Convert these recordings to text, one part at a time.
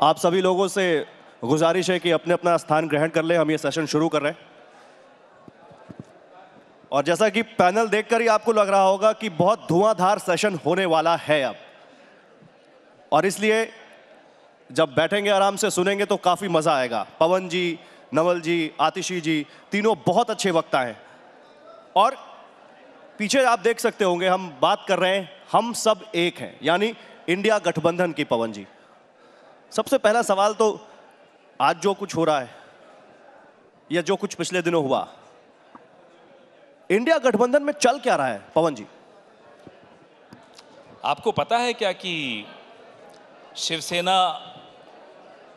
आप सभी लोगों से गुजारिश है कि अपने अपना स्थान ग्रहण कर लें। हम ये सेशन शुरू कर रहे हैं और जैसा कि पैनल देखकर ही आपको लग रहा होगा कि बहुत धुआंधार सेशन होने वाला है अब, और इसलिए जब बैठेंगे आराम से सुनेंगे तो काफी मजा आएगा। पवन जी, नवल जी, आतिशी जी तीनों बहुत अच्छे वक्ता हैं और पीछे आप देख सकते होंगे हम बात कर रहे हैं हम सब एक हैं, यानी इंडिया गठबंधन की। पवन जी, सबसे पहला सवाल तो आज जो कुछ हो रहा है या जो कुछ पिछले दिनों हुआ, इंडिया गठबंधन में चल क्या रहा है? पवन जी, आपको पता है क्या कि शिवसेना,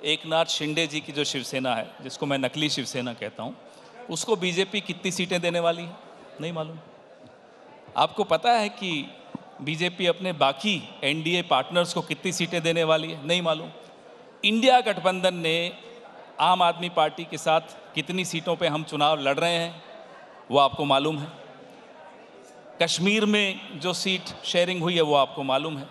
एकनाथ शिंदे जी की जो शिवसेना है, जिसको मैं नकली शिवसेना कहता हूं, उसको बीजेपी कितनी सीटें देने वाली है? नहीं मालूम। आपको पता है कि बीजेपी अपने बाकी एनडीए पार्टनर्स को कितनी सीटें देने वाली है? नहीं मालूम। इंडिया गठबंधन ने आम आदमी पार्टी के साथ कितनी सीटों पे हम चुनाव लड़ रहे हैं वो आपको मालूम है। कश्मीर में जो सीट शेयरिंग हुई है वो आपको मालूम है।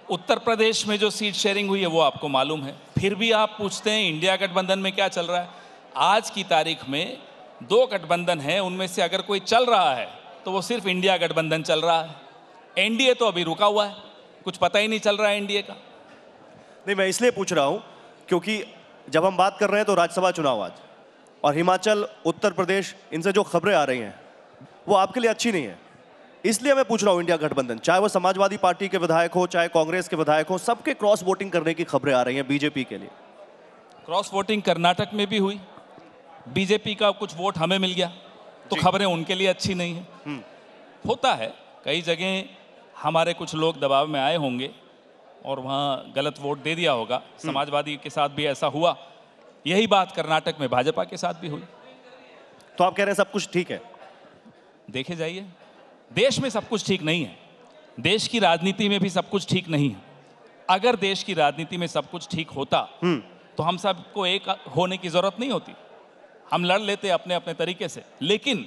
उत्तर प्रदेश में जो सीट शेयरिंग हुई है वो आपको मालूम है। फिर भी आप पूछते हैं इंडिया गठबंधन में क्या चल रहा है? आज की तारीख में 2 गठबंधन हैं, उनमें से अगर कोई चल रहा है तो वो सिर्फ इंडिया गठबंधन चल रहा है। एनडीए तो अभी रुका हुआ है, कुछ पता ही नहीं चल रहा है एनडीए का। नहीं, मैं इसलिए पूछ रहा हूं क्योंकि जब हम बात कर रहे हैं तो राज्यसभा चुनाव आज, और हिमाचल, उत्तर प्रदेश, इनसे जो खबरें आ रही हैं वो आपके लिए अच्छी नहीं है। इसलिए मैं पूछ रहा हूं इंडिया गठबंधन, चाहे वो समाजवादी पार्टी के विधायक हो, चाहे कांग्रेस के विधायक हो, सबके क्रॉस वोटिंग करने की खबरें आ रही हैं बीजेपी के लिए। क्रॉस वोटिंग कर्नाटक में भी हुई, बीजेपी का कुछ वोट हमें मिल गया, तो खबरें उनके लिए अच्छी नहीं है। होता है, कई जगह हमारे कुछ लोग दबाव में आए होंगे और वहाँ गलत वोट दे दिया होगा। समाजवादी के साथ भी ऐसा हुआ, यही बात कर्नाटक में भाजपा के साथ भी हुई। तो आप कह रहे हैं सब कुछ ठीक है? देखे जाइए, देश में सब कुछ ठीक नहीं है, देश की राजनीति में भी सब कुछ ठीक नहीं है। अगर देश की राजनीति में सब कुछ ठीक होता तो हम सबको एक होने की जरूरत नहीं होती, हम लड़ लेते अपने अपने तरीके से। लेकिन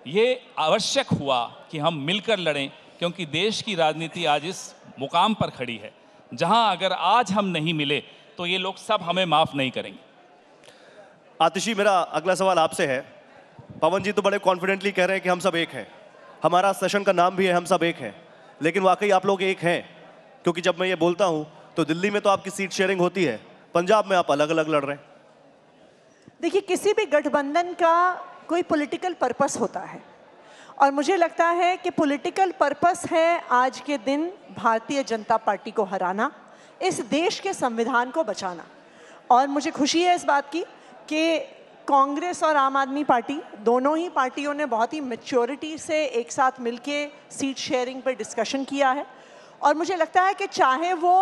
ये आवश्यक हुआ कि हम मिलकर लड़ें, क्योंकि देश की राजनीति आज इस मुकाम पर खड़ी है जहां अगर आज हम नहीं मिले तो ये लोग सब हमें माफ नहीं करेंगे। आतिशी, मेरा अगला सवाल आपसे है। पवन जी तो बड़े कॉन्फिडेंटली कह रहे हैं कि हम सब एक हैं, हमारा सेशन का नाम भी है हम सब एक हैं, लेकिन वाकई आप लोग एक हैं? क्योंकि जब मैं ये बोलता हूं तो दिल्ली में तो आपकी सीट शेयरिंग होती है, पंजाब में आप अलग अलग लड़ रहे हैं। देखिए, किसी भी गठबंधन का कोई पॉलिटिकल पर्पस होता है और मुझे लगता है कि पॉलिटिकल पर्पस है आज के दिन भारतीय जनता पार्टी को हराना, इस देश के संविधान को बचाना। और मुझे खुशी है इस बात की कि कांग्रेस और आम आदमी पार्टी, दोनों ही पार्टियों ने बहुत ही मैच्योरिटी से एक साथ मिलके सीट शेयरिंग पर डिस्कशन किया है। और मुझे लगता है कि चाहे वो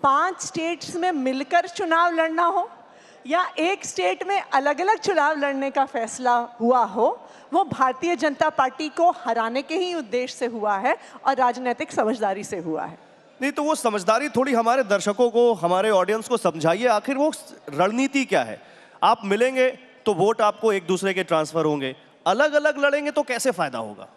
5 स्टेट्स में मिलकर चुनाव लड़ना हो या एक स्टेट में अलग अलग चुनाव लड़ने का फैसला हुआ हो, वो भारतीय जनता पार्टी को हराने के ही उद्देश्य से हुआ है और राजनीतिक समझदारी से हुआ है। नहीं तो वो समझदारी थोड़ी हमारे दर्शकों को, हमारे ऑडियंस को समझाइए, आखिर वो रणनीति क्या है? आप मिलेंगे तो वोट आपको एक दूसरे के ट्रांसफर होंगे, अलग अलग लड़ेंगे तो कैसे फायदा होगा?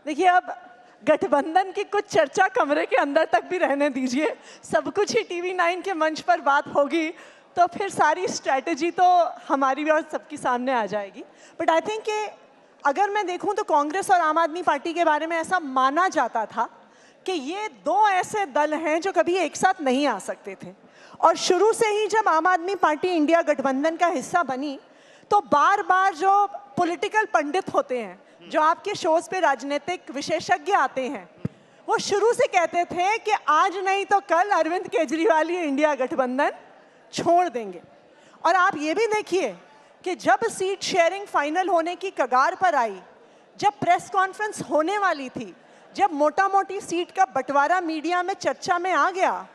देखिए, अब गठबंधन की कुछ चर्चा कमरे के अंदर तक भी रहने दीजिए, सब कुछ ही टीवी 9 के मंच पर बात होगी तो फिर सारी स्ट्रैटेजी तो हमारी भी और सबके सामने आ जाएगी। बट आई थिंक कि अगर मैं देखूं तो कांग्रेस और आम आदमी पार्टी के बारे में ऐसा माना जाता था कि ये 2 ऐसे दल हैं जो कभी एक साथ नहीं आ सकते थे। और शुरू से ही जब आम आदमी पार्टी इंडिया गठबंधन का हिस्सा बनी तो बार बार जो पॉलिटिकल पंडित होते हैं, जो आपके शोज पे राजनीतिक विशेषज्ञ आते हैं, वो शुरू से कहते थे कि आज नहीं तो कल अरविंद केजरीवाल ये इंडिया गठबंधन छोड़ देंगे। और आप ये भी देखिए कि जब सीट शेयरिंग फाइनल होने की कगार पर आई, जब प्रेस कॉन्फ्रेंस होने वाली थी, जब मोटा मोटी सीट का बंटवारा मीडिया में चर्चा में आ गया,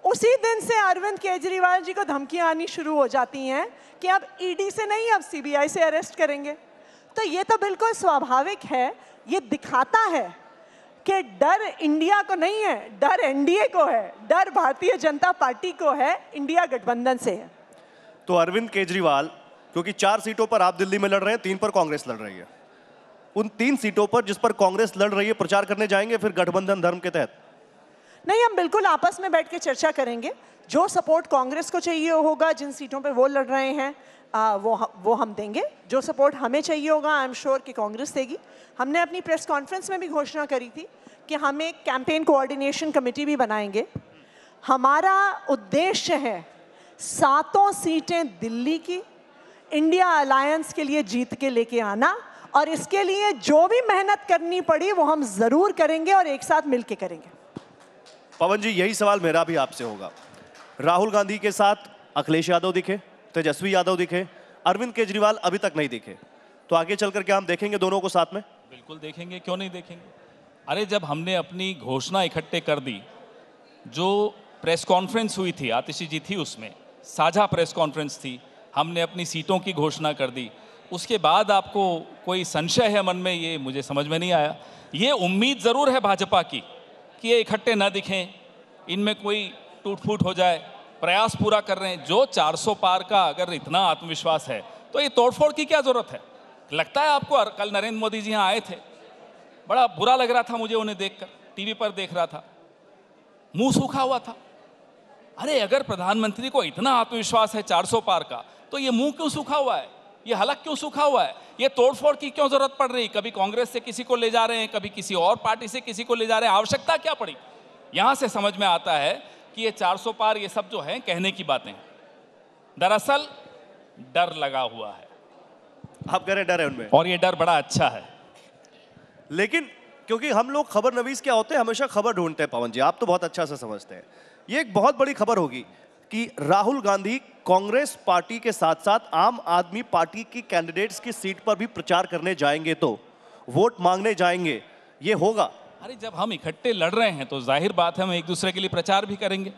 उसी दिन से अरविंद केजरीवाल जी को धमकियां आनी शुरू हो जाती हैं कि अब ईडी से नहीं, अब सीबीआई से अरेस्ट करेंगे। तो ये तो बिल्कुल स्वाभाविक है, ये दिखाता है कि डर इंडिया को नहीं है, डर एनडीए को है, डर भारतीय जनता पार्टी को है, इंडिया गठबंधन से है। तो अरविंद केजरीवाल, क्योंकि 4 सीटों पर आप दिल्ली में लड़ रहे हैं, 3 पर कांग्रेस लड़ रही है, उन 3 सीटों पर जिस पर कांग्रेस लड़ रही है प्रचार करने जाएंगे फिर गठबंधन धर्म के तहत? नहीं, हम बिल्कुल आपस में बैठ के चर्चा करेंगे। जो सपोर्ट कांग्रेस को चाहिए होगा, जिन सीटों पे वो लड़ रहे हैं, वो हम देंगे। जो सपोर्ट हमें चाहिए होगा, आई एम श्योर कि कांग्रेस देगी। हमने अपनी प्रेस कॉन्फ्रेंस में भी घोषणा करी थी कि हम एक कैंपेन कोऑर्डिनेशन कमेटी भी बनाएंगे। हमारा उद्देश्य है 7 सीटें दिल्ली की इंडिया अलायंस के लिए जीत के लेके आना, और इसके लिए जो भी मेहनत करनी पड़ी वो हम जरूर करेंगे और एक साथ मिलके करेंगे। पवन जी, यही सवाल मेरा भी आपसे होगा। राहुल गांधी के साथ अखिलेश यादव दिखे, तेजस्वी यादव दिखे, अरविंद केजरीवाल अभी तक नहीं दिखे, तो आगे चल करके हम देखेंगे दोनों को साथ में? बिल्कुल देखेंगे, क्यों नहीं देखेंगे। अरे जब हमने अपनी घोषणा इकट्ठे कर दी, जो प्रेस कॉन्फ्रेंस हुई थी, आतिशी जी थी उसमें, साझा प्रेस कॉन्फ्रेंस थी, हमने अपनी सीटों की घोषणा कर दी, उसके बाद आपको कोई संशय है मन में, ये मुझे समझ में नहीं आया। ये उम्मीद ज़रूर है भाजपा की कि ये इकट्ठे न दिखें, इनमें कोई टूट फूट हो जाए, प्रयास पूरा कर रहे हैं। जो 400 पार का अगर इतना आत्मविश्वास है तो ये तोड़फोड़ की क्या ज़रूरत है? लगता है आपको? कल नरेंद्र मोदी जी यहाँ आए थे, बड़ा बुरा लग रहा था मुझे उन्हें देखकर, टीवी पर देख रहा था, मुंह सूखा हुआ था। अरे अगर प्रधानमंत्री को इतना आत्मविश्वास है 400 पार का, तो ये मुंह क्यों सूखा हुआ है? ये हलक क्यों सूखा हुआ है? ये तोड़फोड़ की क्यों जरूरत पड़ रही? कभी कांग्रेस से किसी को ले जा रहे हैं, कभी किसी और पार्टी से किसी को ले जा रहे हैं, आवश्यकता क्या पड़ी? यहां से समझ में आता है कि ये 400 पार, ये सब जो है कहने की बातें, दरअसल डर लगा हुआ है। आप कह रहे डर है उनमें, और ये डर बड़ा अच्छा है। लेकिन क्योंकि हम लोग खबर नवीस क्या होते हैं, हमेशा खबर ढूंढते हैं। पवन जी, आप तो बहुत अच्छा से समझते हैं। ये एक बहुत बड़ी खबर होगी कि राहुल गांधी कांग्रेस पार्टी के साथ साथ आम आदमी पार्टी की कैंडिडेट्स की सीट पर भी प्रचार करने जाएंगे, तो वोट मांगने जाएंगे, ये होगा। अरे जब हम इकट्ठे लड़ रहे हैं तो जाहिर बात है हम एक दूसरे के लिए प्रचार भी करेंगे।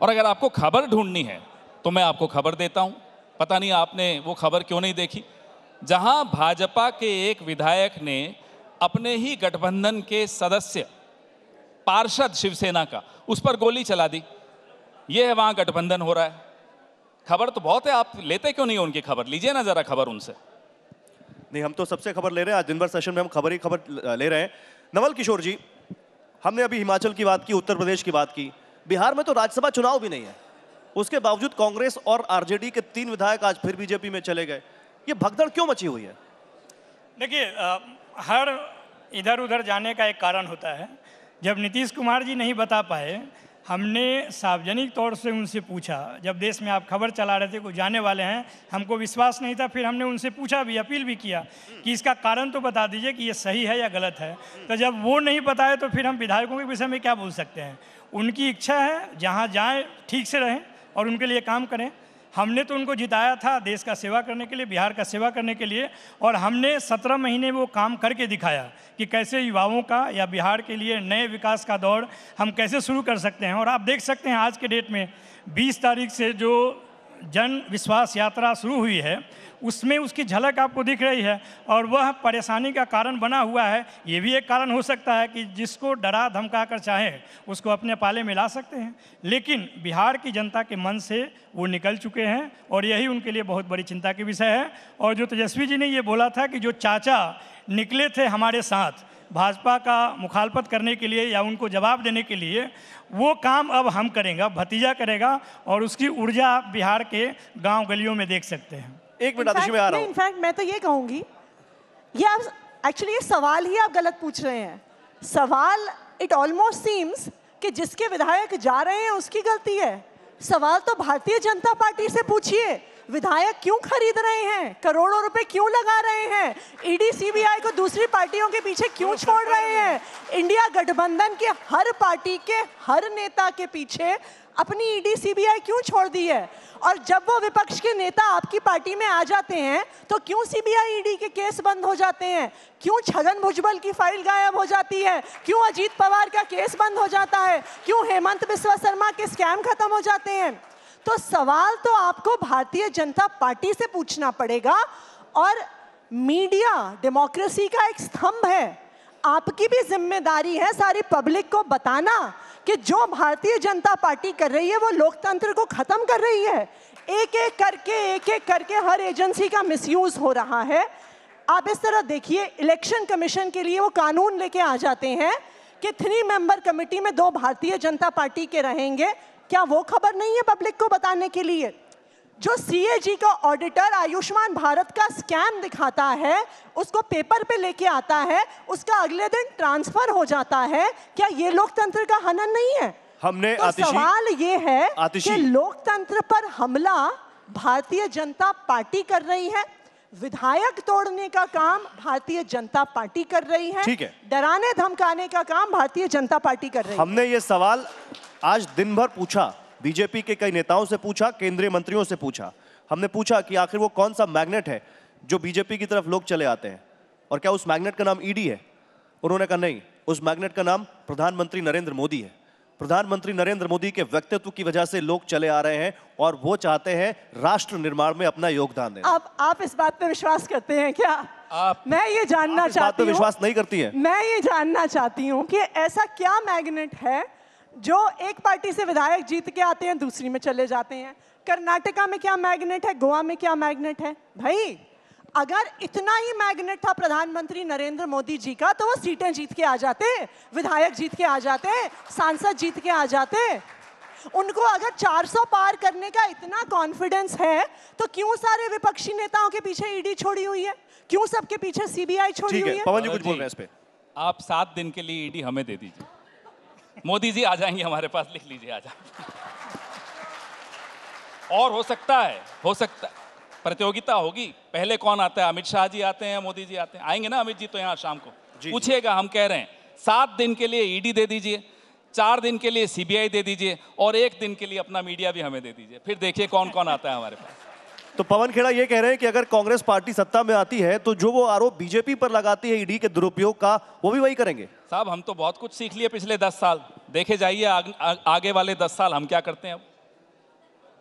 और अगर आपको खबर ढूंढनी है तो मैं आपको खबर देता हूं। पता नहीं आपने वो खबर क्यों नहीं देखी, जहां भाजपा के एक विधायक ने अपने ही गठबंधन के सदस्य पार्षद शिवसेना का, उस पर गोली चला दी। ये है वहां गठबंधन हो रहा है। खबर तो बहुत है, आप लेते क्यों नहीं उनकी खबर? लीजिए ना जरा खबर उनसे। नहीं, हम तो सबसे खबर ले रहे हैं। आज दिन भर सेशन में हम खबर ही खबर ले रहे हैं। नवल किशोर जी, हमने अभी हिमाचल की बात की, उत्तर प्रदेश की बात की, बिहार में तो राज्यसभा चुनाव भी नहीं है, उसके बावजूद कांग्रेस और आरजेडी के 3 विधायक आज फिर बीजेपी में चले गए। ये भगदड़ क्यों मची हुई है? देखिए, हर इधर उधर जाने का एक कारण होता है। जब नीतीश कुमार जी नहीं बता पाए, हमने सार्वजनिक तौर से उनसे पूछा, जब देश में आप खबर चला रहे थे कुछ जाने वाले हैं, हमको विश्वास नहीं था, फिर हमने उनसे पूछा भी, अपील भी किया कि इसका कारण तो बता दीजिए कि ये सही है या गलत है। तो जब वो नहीं बताए तो फिर हम विधायकों के विषय में क्या बोल सकते हैं? उनकी इच्छा है, जहाँ जाएँ ठीक से रहें और उनके लिए काम करें। हमने तो उनको जिताया था देश का सेवा करने के लिए, बिहार का सेवा करने के लिए, और हमने 17 महीने वो काम करके दिखाया कि कैसे युवाओं का या बिहार के लिए नए विकास का दौर हम कैसे शुरू कर सकते हैं। और आप देख सकते हैं आज के डेट में 20 तारीख से जो जन विश्वास यात्रा शुरू हुई है, उसमें उसकी झलक आपको दिख रही है, और वह परेशानी का कारण बना हुआ है। ये भी एक कारण हो सकता है कि जिसको डरा धमका कर चाहें उसको अपने पाले में ला सकते हैं, लेकिन बिहार की जनता के मन से वो निकल चुके हैं और यही उनके लिए बहुत बड़ी चिंता की विषय है। और जो तेजस्वी जी ने ये बोला था कि जो चाचा निकले थे हमारे साथ भाजपा का मुखालफत करने के लिए या उनको जवाब देने के लिए, वो काम अब हम करेंगे, भतीजा करेगा, और उसकी ऊर्जा आप बिहार के गांव गलियों में देख सकते हैं। एक मिनट आतिशी में आ रहा हूं। इनफैक्ट मैं तो ये कहूंगी, ये आप एक्चुअली ये सवाल ही आप गलत पूछ रहे हैं। सवाल इट ऑलमोस्ट सीम्स कि जिसके विधायक जा रहे हैं उसकी गलती है। सवाल तो भारतीय जनता पार्टी से पूछिए, विधायक क्यों खरीद रहे हैं, करोड़ों रुपए क्यों लगा रहे हैं, ईडी सीबीआई को दूसरी पार्टियों के पीछे क्यों छोड़ रहे हैं, इंडिया गठबंधन के हर पार्टी के हर नेता के पीछे अपनी ईडी सीबीआई क्यों छोड़ दी है, और जब वो विपक्ष के नेता आपकी पार्टी में आ जाते हैं तो क्यों सीबीआई ईडी के केस बंद हो जाते हैं, क्यों छगन भुजबल की फाइल गायब हो जाती है, क्यों अजीत पवार का केस बंद हो जाता है, क्यों हेमंत बिस्वा शर्मा के स्कैम खत्म हो जाते हैं। तो सवाल तो आपको भारतीय जनता पार्टी से पूछना पड़ेगा, और मीडिया डेमोक्रेसी का एक स्तंभ है। आपकी भी जिम्मेदारी है सारी पब्लिक को बताना कि जो भारतीय जनता पार्टी कर रही है वो लोकतंत्र को खत्म कर रही है। एक एक करके हर एजेंसी का मिसयूज हो रहा है। आप इस तरह देखिए, इलेक्शन कमीशन के लिए वो कानून लेके आ जाते हैं कि 3 मेंबर कमेटी में 2 भारतीय जनता पार्टी के रहेंगे? क्या वो खबर नहीं है पब्लिक को बताने के लिए? जो सीएजी का ऑडिटर आयुष्मान भारत का स्कैम दिखाता है, उसको पेपर पे लेके आता है, उसका अगले दिन ट्रांसफर हो जाता है, क्या ये लोकतंत्र का हनन नहीं है? हमने तो सवाल ये है आतिशी, कि लोकतंत्र पर हमला भारतीय जनता पार्टी कर रही है, विधायक तोड़ने का काम भारतीय जनता पार्टी कर रही है, ठीक है, डराने धमकाने का काम भारतीय जनता पार्टी कर रही है। हमने ये सवाल आज दिन भर पूछा, बीजेपी के कई नेताओं से पूछा, केंद्रीय मंत्रियों से पूछा। हमने पूछा कि आखिर वो कौन सा मैग्नेट है जो बीजेपी की तरफ लोग चले आते हैं, और क्या उस मैग्नेट का नाम ईडी है? उन्होंने कहा नहीं, उस मैग्नेट का नाम प्रधानमंत्री नरेंद्र मोदी है। प्रधानमंत्री नरेंद्र मोदी के व्यक्तित्व की वजह से लोग चले आ रहे हैं और वो चाहते हैं राष्ट्र निर्माण में अपना योगदान दें। आप इस बात पे विश्वास करते हैं क्या? मैं ये जानना आप इस बात चाहती पे हूँ, विश्वास नहीं करती है? मैं ये जानना चाहती हूँ कि ऐसा क्या मैग्नेट है जो एक पार्टी से विधायक जीत के आते हैं, दूसरी में चले जाते हैं? कर्नाटका में क्या मैग्नेट है, गोवा में क्या मैग्नेट है? भाई अगर इतना ही मैग्नेट था प्रधानमंत्री नरेंद्र मोदी जी का, तो वो सीटें जीत के आ जाते, विधायक जीत के आ जाते, सांसद जीत के आ जाते। उनको अगर 400 पार करने का इतना कॉन्फिडेंस है, तो क्यों सारे विपक्षी नेताओं के पीछे ईडी छोड़ी हुई है? क्यों सबके पीछे सीबीआई छोड़ी हुई है? पवन जी कुछ बोल रहे हैं इस पे? आप 7 दिन के लिए ईडी हमें दे दीजिए, मोदी जी आ जाएंगे हमारे पास, लिख लीजिए आ जाएंगे। और हो सकता है प्रतियोगिता होगी, पहले कौन आता है, अमित शाह जी आते हैं या मोदी जी आते हैं? आएंगे ना अमित जी तो यहाँ शाम को पूछिएगा। हम कह रहे हैं 7 दिन के लिए ईडी दे दीजिए, 4 दिन के लिए सीबीआई दे दीजिए, और 1 दिन के लिए अपना मीडिया भी हमें दे दीजिए, फिर देखिए कौन कौन आता है हमारे पास। तो पवन खेड़ा ये कह रहे हैं कि अगर कांग्रेस पार्टी सत्ता में आती है तो जो वो आरोप बीजेपी पर लगाती है ईडी के दुरुपयोग का, वो भी वही करेंगे। साहब हम तो बहुत कुछ सीख लिए पिछले 10 साल, देखे जाइए आगे वाले 10 साल हम क्या करते हैं। अब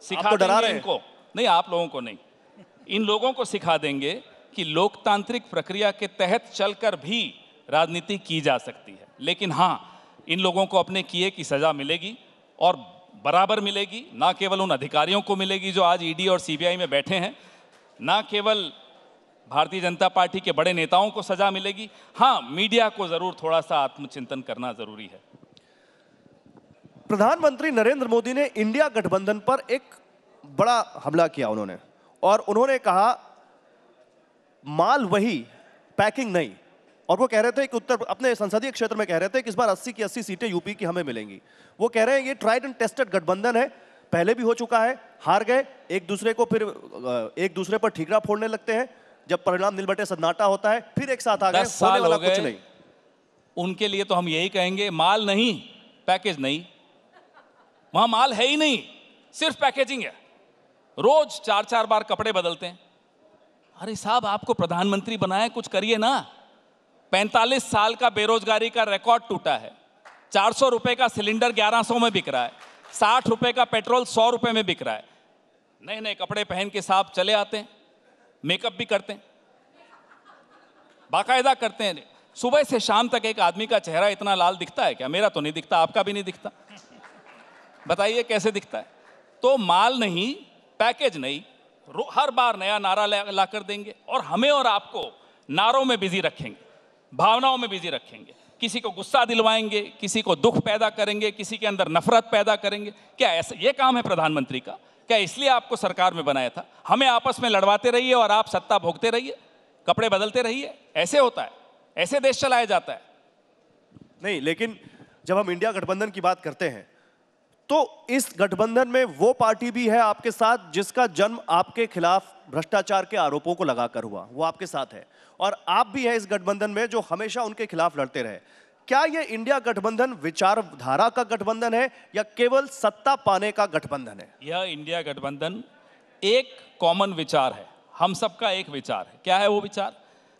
सिखा तो डरा देंगे रहे इनको, नहीं आप लोगों को नहीं, इन लोगों को सिखा देंगे कि लोकतांत्रिक प्रक्रिया के तहत चलकर भी राजनीति की जा सकती है। लेकिन हाँ, इन लोगों को अपने किए की सजा मिलेगी, और बराबर मिलेगी। ना केवल उन अधिकारियों को मिलेगी जो आज ईडी और सीबीआई में बैठे हैं, ना केवल भारतीय जनता पार्टी के बड़े नेताओं को सजा मिलेगी। हाँ, मीडिया को जरूर थोड़ा सा आत्मचिंतन करना जरूरी है। प्रधानमंत्री नरेंद्र मोदी ने इंडिया गठबंधन पर एक बड़ा हमला किया उन्होंने, और उन्होंने कहा माल वही, पैकिंग नहीं। और वो कह रहे थे कि अपने संसदीय क्षेत्र में कह रहे थे कि इस बार 80 की 80 सीटें यूपी की हमें मिलेंगी। वो कह रहे हैं ये ट्राइड एंड टेस्टेड गठबंधन है, पहले भी हो चुका है, हार गए, एक दूसरे पर ठीकरा फोड़ने लगते हैं, जब परिणाम निलबटे सन्नाटा होता है, फिर एक साथ आ गए, 10 साल होने वाला हो गए। कुछ नहीं। उनके लिए तो हम यही कहेंगे, माल नहीं, पैकेज नहीं। वहां माल है ही नहीं, सिर्फ पैकेजिंग है। रोज 4-4 बार कपड़े बदलते हैं। अरे साहब, आपको प्रधानमंत्री बनाए, कुछ करिए ना। 45 साल का बेरोजगारी का रिकॉर्ड टूटा है। 400 रुपए का सिलेंडर 1100 में बिक रहा है, 60 रुपए का पेट्रोल 100 रुपए में बिक रहा है। नए नए कपड़े पहन के साहब चले आते हैं, मेकअप भी करते हैं, बाकायदा करते हैं। सुबह से शाम तक एक आदमी का चेहरा इतना लाल दिखता है क्या? मेरा तो नहीं दिखता, आपका भी नहीं दिखता, बताइए कैसे दिखता है? तो माल नहीं, पैकेज नहीं, हर बार नया नारा ला कर देंगे, और हमें और आपको नारों में बिजी रखेंगे, भावनाओं में बिजी रखेंगे। किसी को गुस्सा दिलवाएंगे, किसी को दुख पैदा करेंगे, किसी के अंदर नफरत पैदा करेंगे। क्या ऐसा ये काम है प्रधानमंत्री का? क्या इसलिए आपको सरकार में बनाया था? हमें आपस में लड़वाते रहिए और आप सत्ता भोगते रहिए, कपड़े बदलते रहिए? ऐसे होता है? ऐसे देश चलाया जाता है? नहीं, लेकिन जब हम इंडिया गठबंधन की बात करते हैं तो इस गठबंधन में वो पार्टी भी है आपके साथ जिसका जन्म आपके खिलाफ भ्रष्टाचार के आरोपों को लगाकर हुआ, वो आपके साथ है, और आप भी है इस गठबंधन में जो हमेशा उनके खिलाफ लड़ते रहे। क्या ये इंडिया गठबंधन विचारधारा का गठबंधन है या केवल सत्ता पाने का गठबंधन है? यह इंडिया गठबंधन एक कॉमन विचार है, हम सबका एक विचार है। क्या है वो विचार?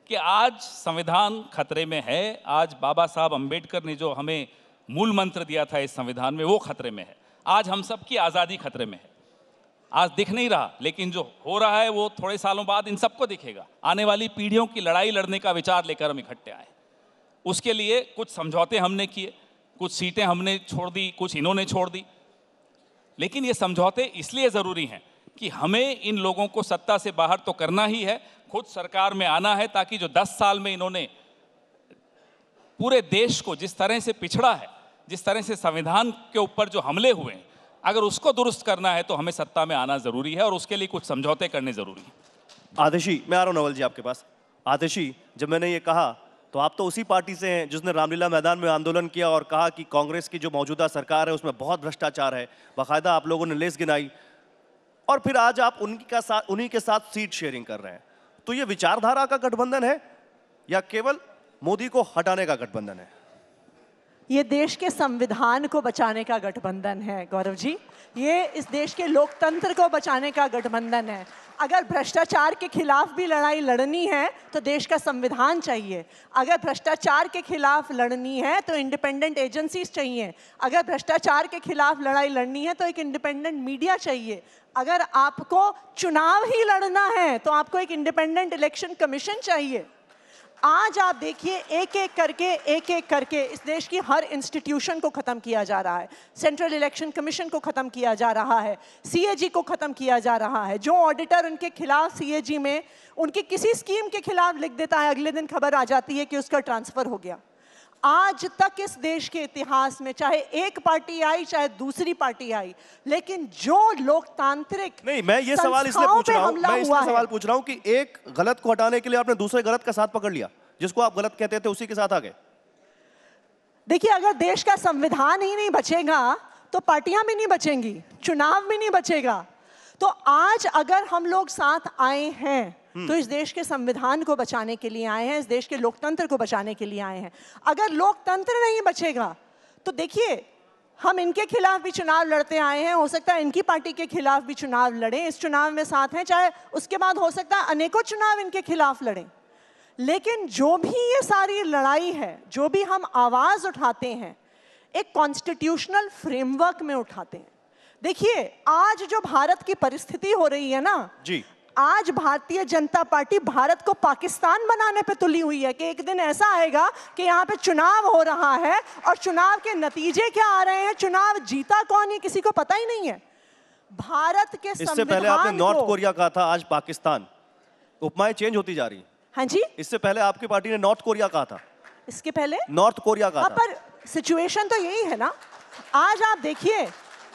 कि आज संविधान खतरे में है। आज बाबा साहब अंबेडकर ने जो हमें मूल मंत्र दिया था इस संविधान में, वो खतरे में है। आज हम सब की आज़ादी खतरे में है। आज दिख नहीं रहा, लेकिन जो हो रहा है वो थोड़े सालों बाद इन सबको दिखेगा। आने वाली पीढ़ियों की लड़ाई लड़ने का विचार लेकर हम इकट्ठे आए। उसके लिए कुछ समझौते हमने किए, कुछ सीटें हमने छोड़ दी, कुछ इन्होंने छोड़ दी। लेकिन ये समझौते इसलिए ज़रूरी हैं कि हमें इन लोगों को सत्ता से बाहर तो करना ही है, खुद सरकार में आना है, ताकि जो 10 साल में इन्होंने पूरे देश को जिस तरह से पिछड़ा है, जिस तरह से संविधान के ऊपर जो हमले हुए हैं, अगर उसको दुरुस्त करना है तो हमें सत्ता में आना जरूरी है और उसके लिए कुछ समझौते करने जरूरी है। आतिशी, मैं आ रहा हूं नवल जी आपके पास। आतिशी, जब मैंने ये कहा तो आप तो उसी पार्टी से हैं जिसने रामलीला मैदान में आंदोलन किया और कहा कि कांग्रेस की जो मौजूदा सरकार है उसमें बहुत भ्रष्टाचार है, बाकायदा आप लोगों ने लिस्ट गिनाई, और फिर आज आप उन्हीं के साथ सीट शेयरिंग कर रहे हैं। तो ये विचारधारा का गठबंधन है या केवल मोदी को हटाने का गठबंधन है? ये देश के संविधान को बचाने का गठबंधन है गौरव जी। ये इस देश के लोकतंत्र को बचाने का गठबंधन है। अगर भ्रष्टाचार के खिलाफ भी लड़ाई लड़नी है तो देश का संविधान चाहिए। अगर भ्रष्टाचार के खिलाफ लड़नी है तो इंडिपेंडेंट एजेंसीज चाहिए। अगर भ्रष्टाचार के खिलाफ लड़ाई लड़नी है तो एक इंडिपेंडेंट मीडिया चाहिए। अगर आपको चुनाव ही लड़ना है तो आपको एक इंडिपेंडेंट इलेक्शन कमीशन चाहिए। आज आप देखिए एक एक करके इस देश की हर इंस्टीट्यूशन को ख़त्म किया जा रहा है। सेंट्रल इलेक्शन कमीशन को ख़त्म किया जा रहा है, सीएजी को ख़त्म किया जा रहा है। जो ऑडिटर उनके खिलाफ सीएजी में उनकी किसी स्कीम के खिलाफ लिख देता है, अगले दिन खबर आ जाती है कि उसका ट्रांसफ़र हो गया। आज तक इस देश के इतिहास में चाहे एक पार्टी आई चाहे दूसरी पार्टी आई, लेकिन जो लोकतांत्रिक नहीं, मैं ये सवाल इसलिए पूछ रहा हूं, मैं इसलिए सवाल पूछ रहा हूं कि एक गलत को हटाने के लिए आपने दूसरे गलत का साथ पकड़ लिया, जिसको आप गलत कहते थे उसी के साथ आ गए। देखिए, अगर देश का संविधान ही नहीं बचेगा तो पार्टियां भी नहीं बचेंगी, चुनाव भी नहीं बचेगा। तो आज अगर हम लोग साथ आए हैं तो इस देश के संविधान को बचाने के लिए आए हैं, इस देश के लोकतंत्र को बचाने के लिए आए हैं। अगर लोकतंत्र नहीं बचेगा तो देखिए, हम इनके खिलाफ भी चुनाव लड़ते आए हैं, हो सकता है इनकी पार्टी के खिलाफ भी चुनाव लड़ें, इस चुनाव में साथ हैं, चाहे उसके बाद हो सकता है अनेकों चुनाव इनके खिलाफ लड़ें। लेकिन जो भी ये सारी लड़ाई है, जो भी हम आवाज़ उठाते हैं, एक कॉन्स्टिट्यूशनल फ्रेमवर्क में उठाते हैं। देखिए, आज जो भारत की परिस्थिति हो रही है ना जी, आज भारतीय जनता पार्टी भारत को पाकिस्तान बनाने पे तुली हुई है कि एक दिन ऐसा आएगा कि यहाँ पे चुनाव हो रहा है और चुनाव के नतीजे क्या आ रहे हैं, चुनाव जीता कौन, ये किसी को पता ही नहीं है। भारत के इससे पहले आपने नॉर्थ कोरिया कहा था, आज पाकिस्तान, उपमाएं चेंज होती जा रही। हाँ जी, इससे पहले आपकी पार्टी ने नॉर्थ कोरिया कहा था, इसके पहले नॉर्थ कोरिया कहा था। पर सिचुएशन तो यही है ना। आज आप देखिए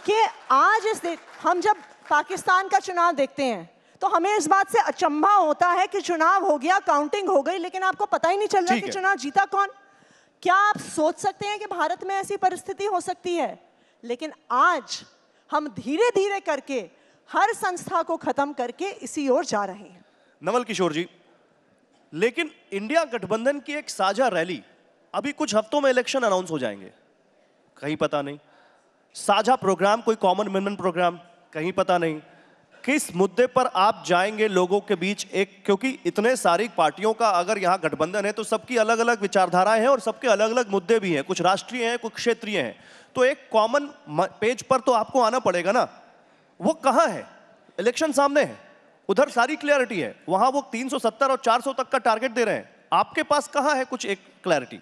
कि आज हम जब पाकिस्तान का चुनाव देखते हैं तो हमें इस बात से अचंभा होता है कि चुनाव हो गया, काउंटिंग हो गई, लेकिन आपको पता ही नहीं चल रहा कि चुनाव जीता कौन। क्या आप सोच सकते हैं कि भारत में ऐसी परिस्थिति हो सकती है? लेकिन आज हम धीरे धीरे करके हर संस्था को खत्म करके इसी ओर जा रहे हैं। नवल किशोर जी, लेकिन इंडिया गठबंधन की एक साझा रैली, अभी कुछ हफ्तों में इलेक्शन अनाउंस हो जाएंगे, कहीं पता नहीं। साझा प्रोग्राम, कोई कॉमन मैन प्रोग्राम, कहीं पता नहीं। किस मुद्दे पर आप जाएंगे लोगों के बीच? एक, क्योंकि इतने सारी पार्टियों का अगर यहाँ गठबंधन है तो सबकी अलग अलग विचारधाराएं हैं और सबके अलग अलग मुद्दे भी हैं, कुछ राष्ट्रीय हैं, कुछ क्षेत्रीय हैं। तो एक कॉमन पेज पर तो आपको आना पड़ेगा ना। वो कहाँ है? इलेक्शन सामने है, उधर सारी क्लैरिटी है, वहां वो 370 और 400 तक का टारगेट दे रहे हैं। आपके पास कहाँ है कुछ एक क्लैरिटी?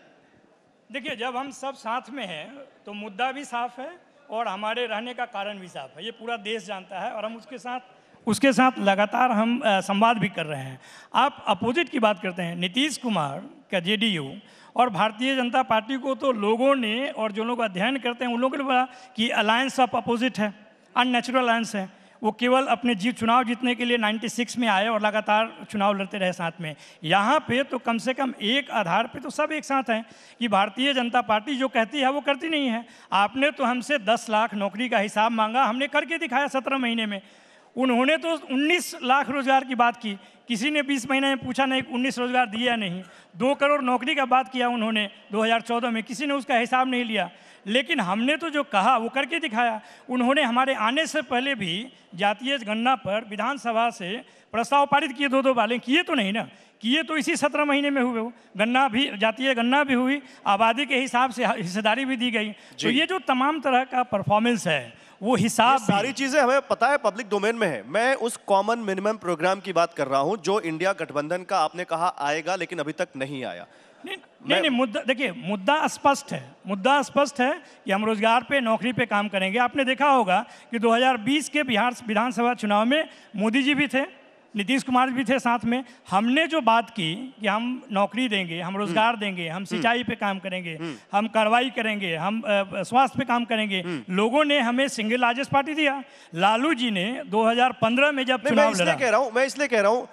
देखिए, जब हम सब साथ में हैं तो मुद्दा भी साफ है और हमारे रहने का कारण भी साफ है, ये पूरा देश जानता है और हम उसके साथ लगातार हम संवाद भी कर रहे हैं। आप अपोजिट की बात करते हैं, नीतीश कुमार का जेडीयू और भारतीय जनता पार्टी को तो लोगों ने, और जो लोग अध्ययन करते हैं उन लोगों ने बोला कि अलायंस ऑफ अपोजिट है, अननेचुरल अलायंस है। वो केवल अपने चुनाव जीतने के लिए 96 में आए और लगातार चुनाव लड़ते रहे साथ में। यहाँ पे तो कम से कम एक आधार पे तो सब एक साथ हैं कि भारतीय जनता पार्टी जो कहती है वो करती नहीं है। आपने तो हमसे 10 लाख नौकरी का हिसाब मांगा, हमने करके दिखाया 17 महीने में। उन्होंने तो 19 लाख रोजगार की बात की, किसी ने 20 महीने में पूछा नहीं 19 रोजगार दिया नहीं। 2 करोड़ नौकरी का बात किया उन्होंने 2014 में, किसी ने उसका हिसाब नहीं लिया। लेकिन हमने तो जो कहा वो करके दिखाया। उन्होंने हमारे आने से पहले भी जातीय गणना पर विधानसभा से प्रस्ताव पारित किए 2-2 बार, किए तो नहीं ना, किए तो इसी 17 महीने में हुए। वो गणना भी, जातीय गणना भी हुई, आबादी के हिसाब से हिस्सेदारी भी दी गई। तो ये जो तमाम तरह का परफॉर्मेंस है वो हिसाब, सारी चीजें हमें पता है, पब्लिक डोमेन में है। मैं उस कॉमन मिनिमम प्रोग्राम की बात कर रहा हूं जो इंडिया गठबंधन का आपने कहा आएगा, लेकिन अभी तक नहीं आया। नहीं, मुद्दा देखिए, मुद्दा स्पष्ट है, मुद्दा स्पष्ट है कि हम रोजगार पे, नौकरी पे काम करेंगे। आपने देखा होगा कि 2020 के बिहार विधानसभा चुनाव में मोदी जी भी थे नीतीश कुमार भी थे साथ में। हमने जो बात की कि हम नौकरी देंगे, हम रोजगार देंगे, हम सिंचाई पे काम करेंगे, हम कार्रवाई करेंगे, हम स्वास्थ्य पे काम करेंगे, लोगों ने हमें सिंगल लार्जेस्ट पार्टी दिया। लालू जी ने 2015 में जब चुनाव लड़ा, मैं इसलिए कह रहा हूं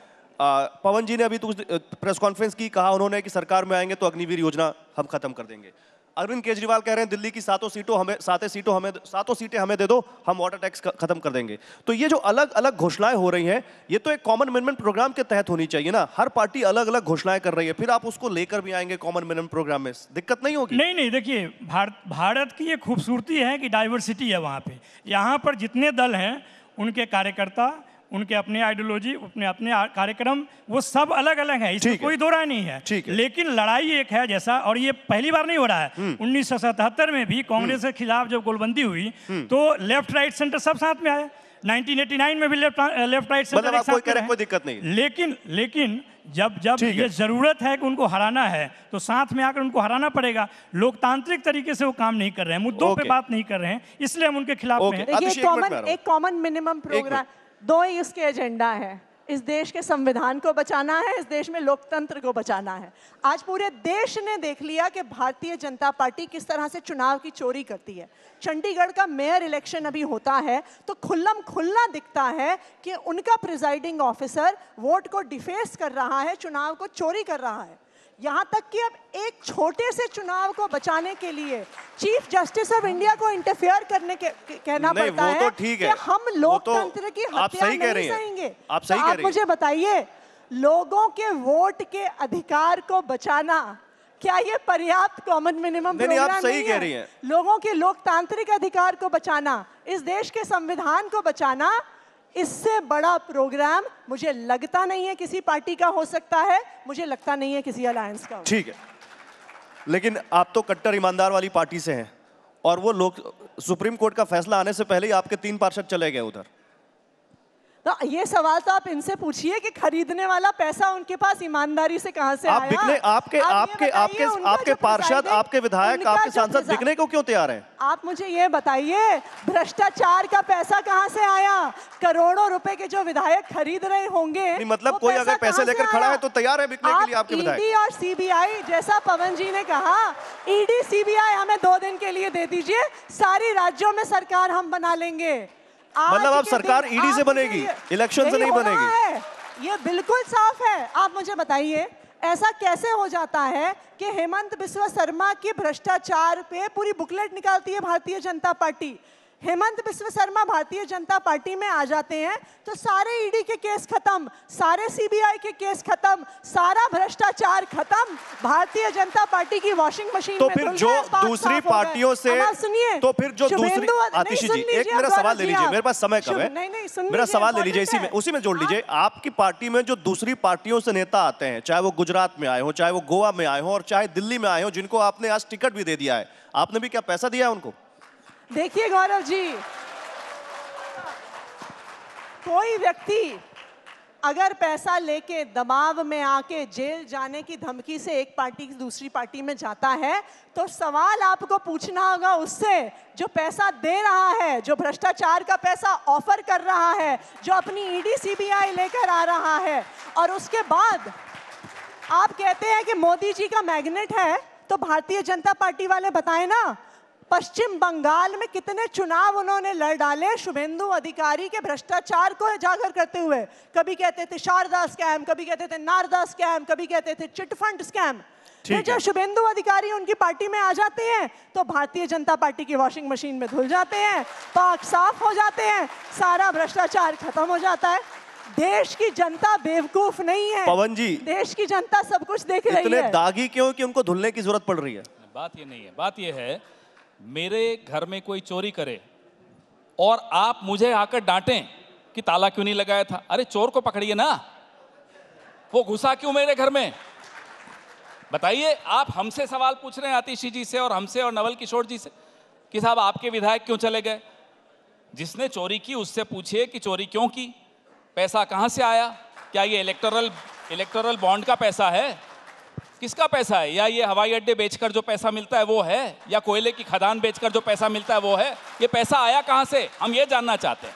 पवन जी ने अभी तो प्रेस कॉन्फ्रेंस की, कहा उन्होंने कि सरकार में आएंगे तो अग्निवीर योजना हम खत्म कर देंगे। अरविंद केजरीवाल कह रहे हैं दिल्ली की 7 सीटें हमें दे दो, हम वाटर टैक्स खत्म कर देंगे। तो ये जो अलग अलग घोषणाएं हो रही हैं, ये तो एक कॉमन मिनिमम प्रोग्राम के तहत होनी चाहिए ना। हर पार्टी अलग अलग घोषणाएं कर रही है, फिर आप उसको लेकर भी आएंगे कॉमन मिनिमम प्रोग्राम में, दिक्कत नहीं होगी? नहीं, देखिए भारत की ये खूबसूरती है कि डाइवर्सिटी है वहाँ पे। यहाँ पर जितने दल हैं उनके कार्यकर्ता, उनके अपने आइडियोलॉजी, अपने कार्यक्रम, वो सब अलग अलग है, इसमें कोई दो राय नहीं है। लेकिन लड़ाई एक है जैसा, और ये पहली बार नहीं हो रहा है। 1977 में भी कांग्रेस के खिलाफ जब गोलबंदी हुई तो लेफ्ट राइट सेंटर सब साथ में आया। 1989 में भी लेफ्ट राइट सेंटर एक साथ में, कोई दिक्कत नहीं। लेकिन जब ये जरूरत है कि उनको हराना है तो साथ में आकर उनको हराना पड़ेगा। लोकतांत्रिक तरीके से वो काम नहीं कर रहे हैं, मुद्दों पे बात नहीं कर रहे हैं, इसलिए हम उनके खिलाफ में हैं। देखिए, एक कॉमन मिनिमम प्रोग्राम, दो ही इसके एजेंडा है। इस देश के संविधान को बचाना है, इस देश में लोकतंत्र को बचाना है। आज पूरे देश ने देख लिया कि भारतीय जनता पार्टी किस तरह से चुनाव की चोरी करती है। चंडीगढ़ का मेयर इलेक्शन अभी होता है तो खुल्लम खुल्ला दिखता है कि उनका प्रिजाइडिंग ऑफिसर वोट को डिफेस कर रहा है, चुनाव को चोरी कर रहा है। यहाँ तक कि अब एक छोटे से चुनाव को बचाने के लिए चीफ जस्टिस ऑफ इंडिया को इंटरफेयर करने के कहना पड़ता है तो ठीक है कि हम लोकतंत्र की हत्या नहीं सहेंगे। आप मुझे बताइए, लोगों के वोट के अधिकार को बचाना क्या ये पर्याप्त कॉमन मिनिमम प्रोग्राम आप सही कह रही हैं। लोगों के लोकतांत्रिक अधिकार को बचाना, इस देश के संविधान को बचाना, इससे बड़ा प्रोग्राम मुझे लगता नहीं है किसी पार्टी का हो सकता है, मुझे लगता नहीं है किसी अलायंस का। ठीक है, लेकिन आप तो कट्टर ईमानदार वाली पार्टी से हैं और वो लोग सुप्रीम कोर्ट का फैसला आने से पहले ही आपके 3 पार्षद चले गए उधर। तो ये सवाल तो आप इनसे पूछिए कि खरीदने वाला पैसा उनके पास ईमानदारी से कहां से आया? आपके पार्षद, आपके विधायक, आपके सांसद बिकने को क्यों तैयार हैं? आप मुझे ये बताइए, भ्रष्टाचार का पैसा कहां से आया? करोड़ों रुपए के जो विधायक खरीद रहे होंगे, मतलब कोई अगर पैसे लेकर खड़ा है तो तैयार है बिकने के लिए आपके विधायक। ईडी और सीबीआई, जैसा पवन जी ने कहा, ईडी सीबीआई हमें 2 दिन के लिए दे दीजिए, सारी राज्यों में सरकार हम बना लेंगे। मतलब अब सरकार ईडी से बनेगी, इलेक्शन से नहीं बनेगी। ये बिल्कुल साफ है। आप मुझे बताइए, ऐसा कैसे हो जाता है कि हेमंत बिस्वा शर्मा की भ्रष्टाचार पे पूरी बुकलेट निकालती है भारतीय जनता पार्टी। हेमंत बिस्वा शर्मा भारतीय जनता पार्टी में आ जाते हैं तो सारे ईडी के केस खत्म, सारे सीबीआई के केस खत्म, सारा भ्रष्टाचार खत्म, भारतीय जनता पार्टी की वॉशिंग मशीन तो फिर जो दूसरी पार्टियों से, तो फिर जो दूसरी, आतिशी जी एक मेरा सवाल ले लीजिए, मेरे पास समय कम है, मेरा सवाल ले लीजिए, उसी में जोड़ लीजिए। आपकी पार्टी में जो दूसरी पार्टियों से नेता आते हैं, चाहे वो गुजरात में आए हो, चाहे वो गोवा में आए हो और चाहे दिल्ली में आए हो, जिनको आपने आज टिकट भी दे दिया है, आपने भी क्या पैसा दिया है उनको? देखिए गौरव जी, कोई व्यक्ति अगर पैसा लेके दबाव में आके जेल जाने की धमकी से एक पार्टी से दूसरी पार्टी में जाता है तो सवाल आपको पूछना होगा उससे जो पैसा दे रहा है, जो भ्रष्टाचार का पैसा ऑफर कर रहा है, जो अपनी ईडी सीबीआई लेकर आ रहा है। और उसके बाद आप कहते हैं कि मोदी जी का मैग्नेट है, तो भारतीय जनता पार्टी वाले बताएं ना, पश्चिम बंगाल में कितने चुनाव उन्होंने लड़ डाले शुभेंदु अधिकारी के भ्रष्टाचार को उजागर करते हुए। कभी कहते थे शारदा स्कैम, कभी कहते थे नारदा स्कैम, कभी कहते थे चिट फंड स्कैम। फिर जब शुभेंदु अधिकारी उनकी पार्टी में आ जाते हैं तो भारतीय जनता पार्टी की वॉशिंग मशीन में धुल जाते हैं, पाक साफ हो जाते हैं, सारा भ्रष्टाचार खत्म हो जाता है। देश की जनता बेवकूफ नहीं है पवन जी, देश की जनता सब कुछ देख रही है। इतने दागी क्यों कि उनको धुलने की जरूरत पड़ रही है? बात ये नहीं है, बात ये है, मेरे घर में कोई चोरी करे और आप मुझे आकर डांटें कि ताला क्यों नहीं लगाया था। अरे चोर को पकड़िए ना, वो घुसा क्यों मेरे घर में? बताइए। आप हमसे सवाल पूछ रहे हैं, आतिशी जी से और हमसे और नवल किशोर जी से, कि साहब आपके विधायक क्यों चले गए। जिसने चोरी की उससे पूछिए कि चोरी क्यों की, पैसा कहां से आया, क्या ये इलेक्टोरल बॉन्ड का पैसा है, किसका पैसा है, या ये हवाई अड्डे बेचकर जो पैसा मिलता है वो है, या कोयले की खदान बेचकर जो पैसा मिलता है वो है, ये पैसा आया कहां से, हम ये जानना चाहते हैं।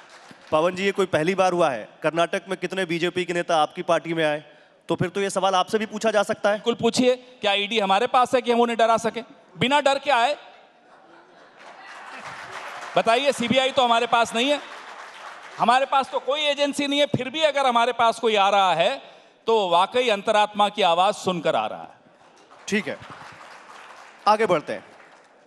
पवन जी, ये कोई पहली बार हुआ है? कर्नाटक में कितने बीजेपी के नेता आपकी पार्टी में आए? तो फिर तो ये सवाल आपसे भी पूछा जा सकता है। बिल्कुल पूछिए, क्या ईडी हमारे पास है कि हम उन्हें डरा सके? बिना डर के आए, बताइए। सीबीआई तो हमारे पास नहीं है, हमारे पास तो कोई एजेंसी नहीं है। फिर भी अगर हमारे पास कोई आ रहा है तो वाकई अंतरात्मा की आवाज सुनकर आ रहा है। ठीक है, आगे बढ़ते हैं।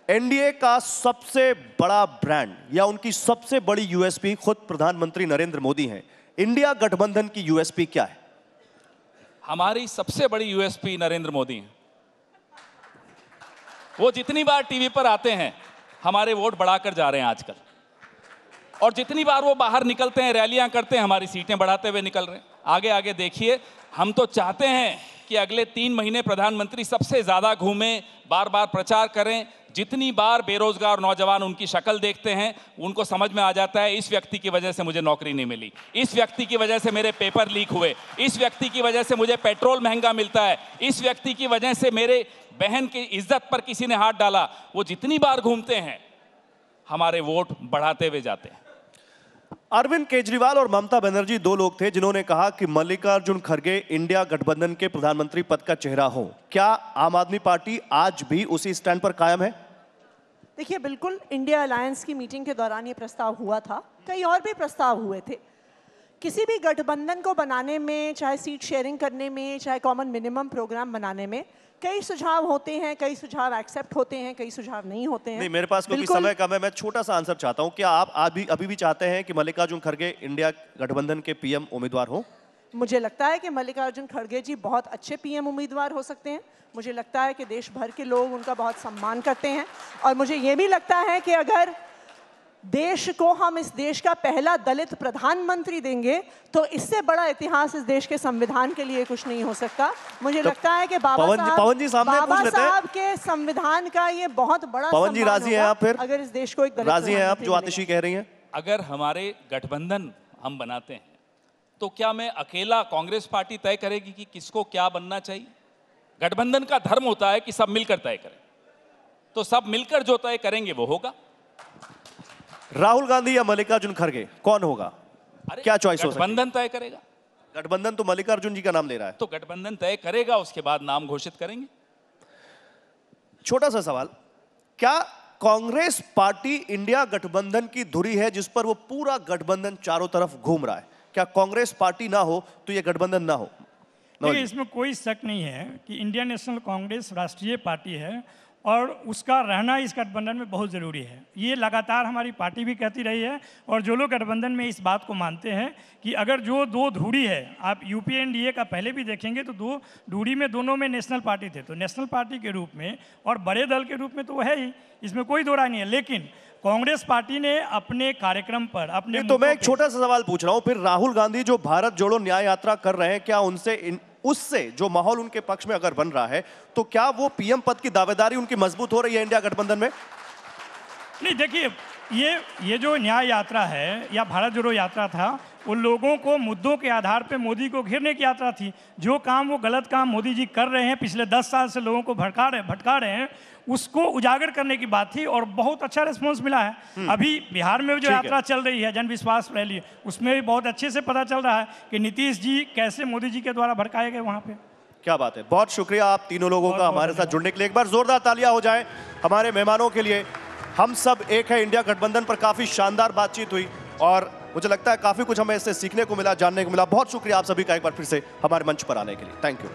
एनडीए का सबसे बड़ा ब्रांड या उनकी सबसे बड़ी यूएसपी खुद प्रधानमंत्री नरेंद्र मोदी हैं। इंडिया गठबंधन की यूएसपी क्या है? हमारी सबसे बड़ी यूएसपी नरेंद्र मोदी हैं। वो जितनी बार टीवी पर आते हैं हमारे वोट बढ़ाकर जा रहे हैं आजकल, और जितनी बार वो बाहर निकलते हैं, रैलियां करते हैं, हमारी सीटें बढ़ाते हुए निकल रहे हैं। आगे आगे देखिए, हम तो चाहते हैं कि अगले 3 महीने प्रधानमंत्री सबसे ज्यादा घूमें, बार बार प्रचार करें। जितनी बार बेरोजगार नौजवान उनकी शक्ल देखते हैं, उनको समझ में आ जाता है इस व्यक्ति की वजह से मुझे नौकरी नहीं मिली, इस व्यक्ति की वजह से मेरे पेपर लीक हुए, इस व्यक्ति की वजह से मुझे पेट्रोल महंगा मिलता है, इस व्यक्ति की वजह से मेरे बहन की इज्जत पर किसी ने हाथ डाला। वो जितनी बार घूमते हैं हमारे वोट बढ़ाते हुए जाते हैं। अरविंद केजरीवाल और ममता बनर्जी 2 लोग थे जिन्होंने कहा कि मल्लिकार्जुन खड़गे इंडिया गठबंधन के प्रधानमंत्री पद का चेहरा हो। क्या आम आदमी पार्टी आज भी उसी स्टैंड पर कायम है? देखिए, बिल्कुल इंडिया अलायंस की मीटिंग के दौरान ये प्रस्ताव हुआ था, कई और भी प्रस्ताव हुए थे। किसी भी गठबंधन को बनाने में, चाहे सीट शेयरिंग करने में, चाहे कॉमन मिनिमम प्रोग्राम बनाने में, कई सुझाव होते हैं, कई सुझाव एक्सेप्ट होते हैं, कई सुझाव नहीं होते हैं। नहीं, मेरे पास क्योंकि समय कम है, मैं छोटा सा आंसर चाहता हूं। क्या आप अभी भी चाहते हैं कि मल्लिकार्जुन खड़गे इंडिया गठबंधन के पीएम उम्मीदवार हो? मुझे लगता है कि मल्लिकार्जुन खड़गे जी बहुत अच्छे पीएम उम्मीदवार हो सकते हैं। मुझे लगता है कि देश भर के लोग उनका बहुत सम्मान करते हैं, और मुझे ये भी लगता है कि अगर देश को हम इस देश का पहला दलित प्रधानमंत्री देंगे तो इससे बड़ा इतिहास इस देश के संविधान के लिए कुछ नहीं हो सकता। मुझे लगता है कि बाबा साहब के संविधान का ये बहुत बड़ा पवन जी, राजी हैं आप? फिर अगर इस देश को एक दलित राजी हैं आप जो आतिशी कह रही हैं? अगर हमारे गठबंधन हम बनाते हैं तो क्या मैं अकेला, कांग्रेस पार्टी तय करेगी कि किसको क्या बनना चाहिए? गठबंधन का धर्म होता है कि सब मिलकर तय करें, तो सब मिलकर जो तय करेंगे वो होगा। राहुल गांधी या मल्लिकार्जुन खड़गे, कौन होगा? क्या चॉइस हो सकती है? गठबंधन तय करेगा। गठबंधन तो मल्लिकार्जुन जी का नाम ले रहा है, तो गठबंधन तय करेगा, उसके बाद नाम घोषित करेंगे। छोटा सा सवाल, क्या कांग्रेस पार्टी इंडिया गठबंधन की धुरी है जिस पर वो पूरा गठबंधन चारों तरफ घूम रहा है? क्या कांग्रेस पार्टी ना हो तो ये गठबंधन ना हो? देखिए, इसमें कोई शक नहीं है कि इंडियन नेशनल कांग्रेस राष्ट्रीय पार्टी है और उसका रहना इस गठबंधन में बहुत ज़रूरी है। ये लगातार हमारी पार्टी भी कहती रही है, और जो लोग गठबंधन में इस बात को मानते हैं कि अगर जो 2 धुरी है, आप यूपीए एनडीए का पहले भी देखेंगे तो 2 धुरी में दोनों में नेशनल पार्टी थे, तो नेशनल पार्टी के रूप में और बड़े दल के रूप में तो वो है ही, इसमें कोई दो राय नहीं है। लेकिन कांग्रेस पार्टी ने अपने कार्यक्रम पर अपने तो मैं एक छोटा सा सवाल पूछ रहा हूं, फिर राहुल गांधी जो भारत जोड़ो न्याय यात्रा कर रहे हैं, क्या उससे जो माहौल उनके पक्ष में अगर बन रहा है तो क्या वो पीएम पद की दावेदारी उनकी मजबूत हो रही है इंडिया गठबंधन में? नहीं, देखिए, ये जो न्याय यात्रा है या भारत जोड़ो यात्रा था, उन लोगों को मुद्दों के आधार पे मोदी को घेरने की यात्रा थी। जो काम वो गलत काम मोदी जी कर रहे हैं, पिछले 10 साल से लोगों को भटका रहे हैं, उसको उजागर करने की बात थी, और बहुत अच्छा रिस्पॉन्स मिला है। अभी बिहार में जो यात्रा चल रही है, जन विश्वास रैली, उसमें भी बहुत अच्छे से पता चल रहा है कि नीतीश जी कैसे मोदी जी के द्वारा भड़काए गए वहाँ पे। क्या बात है, बहुत शुक्रिया आप तीनों लोगों का हमारे साथ जुड़ने के लिए। एक बार जोरदार तालियां हो जाए हमारे मेहमानों के लिए। हम सब एक है इंडिया गठबंधन पर काफी शानदार बातचीत हुई, और मुझे लगता है काफी कुछ हमें इससे सीखने को मिला, जानने को मिला। बहुत शुक्रिया आप सभी का एक बार फिर से हमारे मंच पर आने के लिए। Thank you.